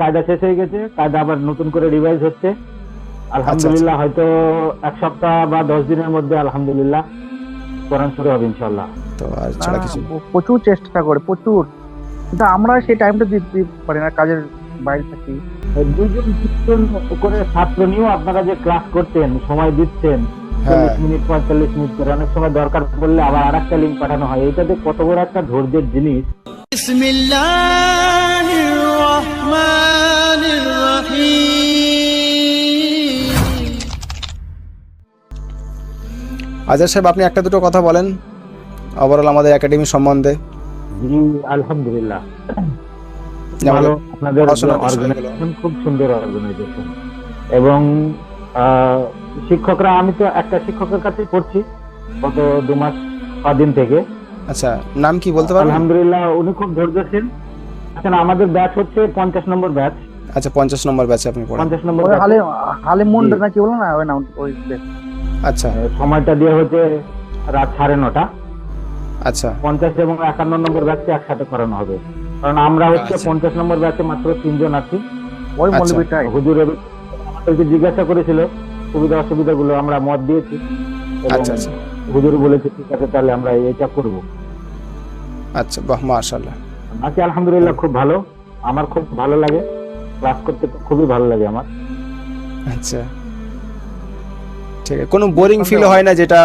কায়দা শেষ হয়ে গেছে, কায়দা আবার নতুন করে রিভাইজ হচ্ছে। আলহামদুলিল্লাহ হয়তো এক সপ্তাহ বা 10 দিনের মধ্যে আলহামদুলিল্লাহ কোরআন শুরু হবে ইনশাআল্লাহ। তো আর ছাড়া কিছু প্রচুর চেষ্টা করে প্রচুর, কিন্তু আমরা সেই টাইমটা দিতে পারি না, কাজের বাইরে থাকি। 2-3 করে ছাত্র নিয়েও আপনারা যে ক্লাস করতেন, সময় দিচ্ছেন 40 মিনিট 45 মিনিট করে, অনেক সময় দরকার পড়লে আবার আরেকটা লিঙ্ক পাঠানো হয়। এইটাতে কত বড় একটা ধৈর্যের জিনিস। বিসমিল্লাহির রহমানির রহিম। আজাদ সাহেব, আপনি একটা দুটো কথা বলেন ওভারঅল আমাদের একাডেমি সম্বন্ধে। জি আলহামদুলিল্লাহ যেমন ভালো, আপনাদের পড়াশোনার অর্গানাইজেশন খুব সুন্দর অর্গানাইজেশন, এবং শিক্ষকরা, আমি তো একটা শিক্ষকের কাছেই পড়ছি গত 2 মাস 5 দিন থেকে। আচ্ছা, নাম কি বলতে পারবেন? আলহামদুলিল্লাহ উনি খুব ধৈর্যশীল। আচ্ছা, আমাদের ব্যাচ হচ্ছে 50 নম্বর ব্যাচ। আচ্ছা, 50 নম্বর ব্যাচে আপনি পড়েন। 50 নম্বর ওই batch। হালিম মুন্ডা নাকি বলো না, ওই নাম ওই আচ্ছা সময়টা দেওয়া হচ্ছে রাত 9:30। আচ্ছা 50 এবং 51 নম্বর ব্যাচকে একসাথে করানো হবে, কারণ আমরা হচ্ছে 50 নম্বর ব্যাচে মাত্র 3 জন আছি। ওই আচ্ছা। মৌলবীটাই হুজুর আমাদেরকে জিজ্ঞাসা করেছিল সুবিধা অসুবিধা গুলো, আমরা মত দিয়েছি এবং আচ্ছা আচ্ছা হুজুর বলেছে ঠিক আছে তাহলে আমরা এটা করব। আচ্ছা, বাহ, মাশাআল্লাহ। আছি আলহামদুলিল্লাহ, খুব ভালো, আমার খুব ভালো লাগে ক্লাস করতে, খুবই ভালো লাগে আমার। আচ্ছা, ঠিক আছে। কোনো বোরিং ফিল হয় না যেটা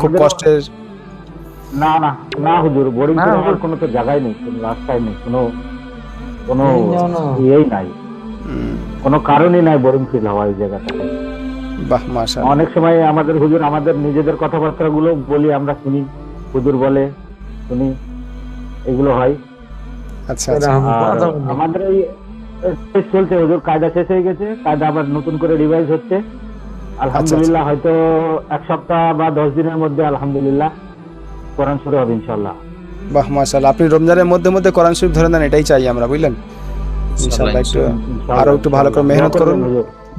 খুব কষ্টের? না না না হুজুর, বোরিং না, হওয়ার কোনো তো জায়গায় নেই, কোনো রাস্তায় নেই, কোনো ইয়েই নাই, কোনো কারণই নাই বোরিং ফিল হওয়ার এই জায়গাটাতে। বাহ, মাশাআল্লাহ। অনেক সময় আমাদের হুজুর আমাদের নিজেদের কথাবার্তা গুলো বলি, আমরা শুনি, হুজুর বলে শুনি, এগুলো হয়। আচ্ছা আচ্ছা আর আমাদের এই চলছে হুজুর, কায়দা শেষ হয়ে গেছে, কায়দা আবার নতুন করে রিভাইজ হচ্ছে। আলহামদুলিল্লাহ হয়তো এক সপ্তাহ বা 10 দিনের মধ্যে আলহামদুলিল্লাহ কোরআন শুরু হবে ইনশাআল্লাহ। বাহ, মাশাআল্লাহ। আপনি রমজানের মধ্যে মধ্যে কোরআন শরীফ ধরে নেন, এটাই চাই আমরা, বুঝলেন? ইনশাআল্লাহ একটু আরো একটু ভালো করে মেহনত করুন।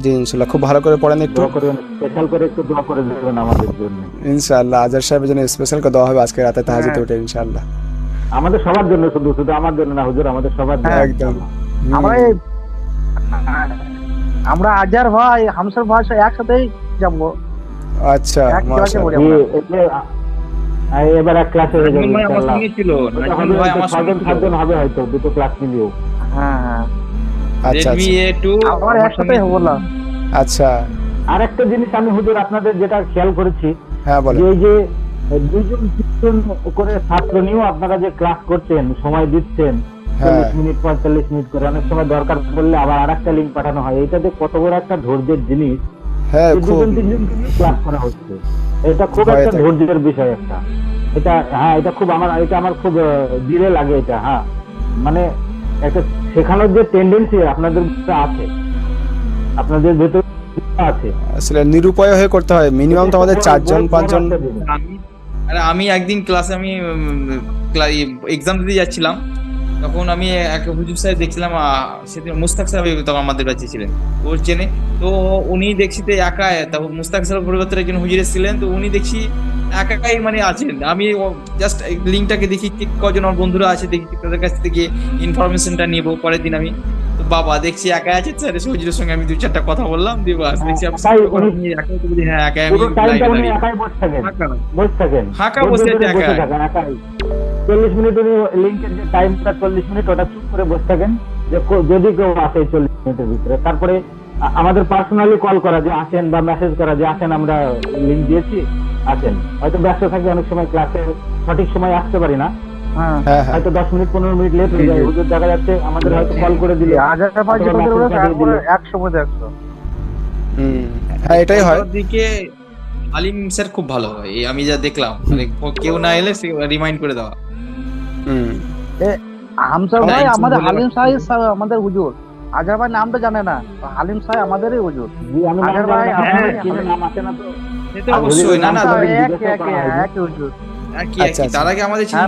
জি ইনশাআল্লাহ, খুব ভালো করে পড়েন, একটু দোয়া করবেন, স্পেশাল করে একটু দোয়া করে দেবেন আমাদের জন্য ইনশাআল্লাহ। আজাদ সাহেবের জন্য স্পেশাল করে দেওয়া হবে আজকে রাতে তাহাজ্জুদে উঠে ইনশাআল্লাহ। আমাদের সবার জন্য, শুধু শুধু আমার জন্য না হুজুর, আমাদের সবার জন্য। একদম। আমরা আজার ভাই হামসার ভাই সব একসাথেই যাবো। আচ্ছা, এক ক্লাসে মাশাআল্লাহ। পড়ি জি, আমরা। এতে এবার এক ক্লাসে হয়ে যাবে ইনশাআল্লাহ। সাতজন হবে হয়তো, দুটো ক্লাস মিলিয়েও। হ্যাঁ হ্যাঁ, আচ্ছা আচ্ছা আবার একসাথে বললাম। আচ্ছা, আর একটা জিনিস আমি হুজুর আপনাদের যেটা খেয়াল করেছি, হ্যাঁ বলেন। যে এই যে 2-3 করে ছাত্র নিয়েও আপনারা যে ক্লাস করছেন, সময় দিচ্ছেন 40 মিনিট 45 মিনিট করে, অনেক সময় দরকার পড়লে আবার আরেকটা লিঙ্ক পাঠানো হয়। এইটাতে কত বড় একটা ধৈর্যের জিনিস। হ্যাঁ, খুব 2-3 ক্লাস করা হচ্ছে, এটা খুব একটা ধৈর্যের বিষয় একটা। এটা হ্যাঁ, এটা খুব আমার খুব দিলে লাগে এটা। হ্যাঁ, মানে একটা শেখানোর যে টেন্ডেন্সি আপনাদের ভিতরে আছে, আপনাদের ভেতরে আছে, আসলে নিরুপায় হয়ে করতে হয়। মিনিমাম তো আমাদের 4 জন 5 জন। আমি একদিন ক্লাসে আমি এক্সাম দিতে যাচ্ছিলাম, তখন আমি এক হুজুর সাহেব দেখছিলাম, সেদিন মুস্তাক সাহেব তখন আমাদের কাছে ছিলেন, ওর চেনে তো। উনি দেখছি তো একা, তখন মুস্তাক সাহেব পরিবর্তে একজন হুজুর ছিলেন, তো উনি দেখছি একাই মানে আছেন। আমি জাস্ট লিঙ্কটাকে দেখি কজন আমার বন্ধুরা আছে, দেখি তাদের কাছ থেকে ইনফরমেশনটা নিবো। পরের দিন আমি তো বাবা দেখছি একা আছে স্যার, হুজুরের সঙ্গে আমি 2-4টা কথা বললাম, দিয়ে বাস দেখছি হ্যাঁ একাই, আমি ফাঁকা বসে আছি একা। 40 মিনিট লিঙ্কের যে টাইমটা 40 মিনিট, ওটা চুপ করে বসে থাকেন, যে যদি কেউ আসে 40 মিনিটের ভিতরে। তারপরে আমাদের পার্সোনালি কল করা যে আসেন, বা মেসেজ করা যে আসেন, আমরা লিঙ্ক দিয়েছি আসেন। হয়তো ব্যস্ত থাকি অনেক সময়, ক্লাসে সঠিক সময় আসতে পারি না, হয়তো 10 মিনিট 15 মিনিট লেট হয়ে যায়। হুজুর দেখা যাচ্ছে আমাদের হয়তো কল করে দিলে আজার ভাই যে আমাদের ওরা 100 মধ্যে 100। হ্যাঁ, এটাই হয়। দিকে আলিম স্যার খুব ভালো হয়, আমি যা দেখলাম, মানে কেউ না এলে রিমাইন্ড করে দেওয়া। হামসা ভাই আমাদের হালিম সাহেব আমাদের হুজুর, আজার ভাই নামটা জানে না, হালিম সাহেব আমাদেরই হুজুর। আজার ভাই নাম আসে না তো, এটা অবশ্যই না না এক হুজুর। তার আগে আমাদের ছিল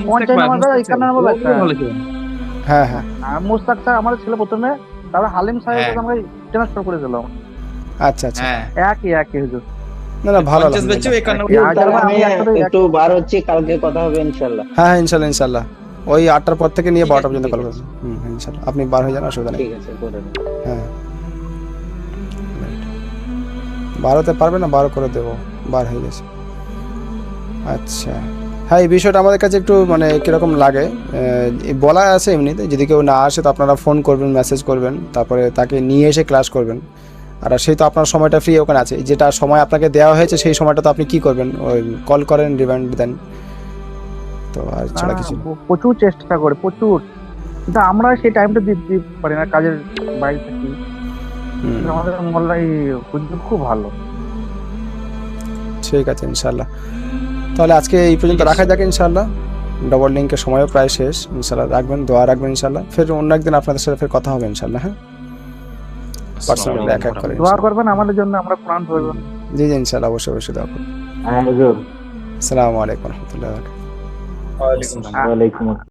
হ্যাঁ হ্যাঁ, মুস্তাক স্যার আমাদের ছিল প্রথমে, তারপর হালিম সাহেব আমরা ট্রান্সফার করে দিলাম। আচ্ছা আচ্ছা, একই হুজুর। না না, ভালো আজার ভাই আমি একটু বার হচ্ছি, কালকে কথা হবে ইনশাআল্লাহ। হ্যাঁ ইনশাআল্লাহ ইনশাআল্লাহ। ওই 8টার পর থেকে নিয়ে 12টা পর্যন্ত কল করবেন। ইনশাআল্লাহ আপনি বার হয়ে যান, অসুবিধা নেই। ঠিক আছে করে দেন। হ্যাঁ 12তে পারবে না, 12 করে দেবো, বার হয়ে গেছে। আচ্ছা হ্যাঁ, এই বিষয়টা আমাদের কাছে একটু মানে কীরকম লাগে, বলা আছে এমনিতে, যদি কেউ না আসে তো আপনারা ফোন করবেন, মেসেজ করবেন, তারপরে তাকে নিয়ে এসে ক্লাস করবেন। আর সেই তো আপনার সময়টা ফ্রি ওখানে আছে, যেটা সময় আপনাকে দেওয়া হয়েছে সেই সময়টা তো আপনি কি করবেন, ওই কল করেন, রিমাইন্ড দেন, তো আর ছাড়া কিছু না। প্রচুর চেষ্টা করে, প্রচুর, কিন্তু আমরা সেই টাইমটা দিতে পারি না, কাজের বাইরে থাকি। কিন্তু আমাদের মোল্লাই হুজুর খুব ভালো। ঠিক আছে ইনশাল্লাহ, তাহলে আজকে এই পর্যন্ত রাখা যাক ইনশাল্লাহ। ডবল লিঙ্কের সময়ও প্রায় শেষ, ইনশাল্লাহ রাখবেন, দোয়া রাখবেন ইনশাল্লাহ। ফের অন্য একদিন আপনাদের সাথে ফের কথা হবে ইনশাল্লাহ। হ্যাঁ পার্সোনালি এক এক করে দোয়া করবেন আমাদের জন্য, আমরা কোরআন পড়ব। জি জি ইনশাল্লাহ, অবশ্যই অবশ্যই দোয়া করবেন। হ্যাঁ হুজুর। আসসালামু আলাইকুম রহমতুল্লাহ। ওয়ালাইকুম আসসালাম।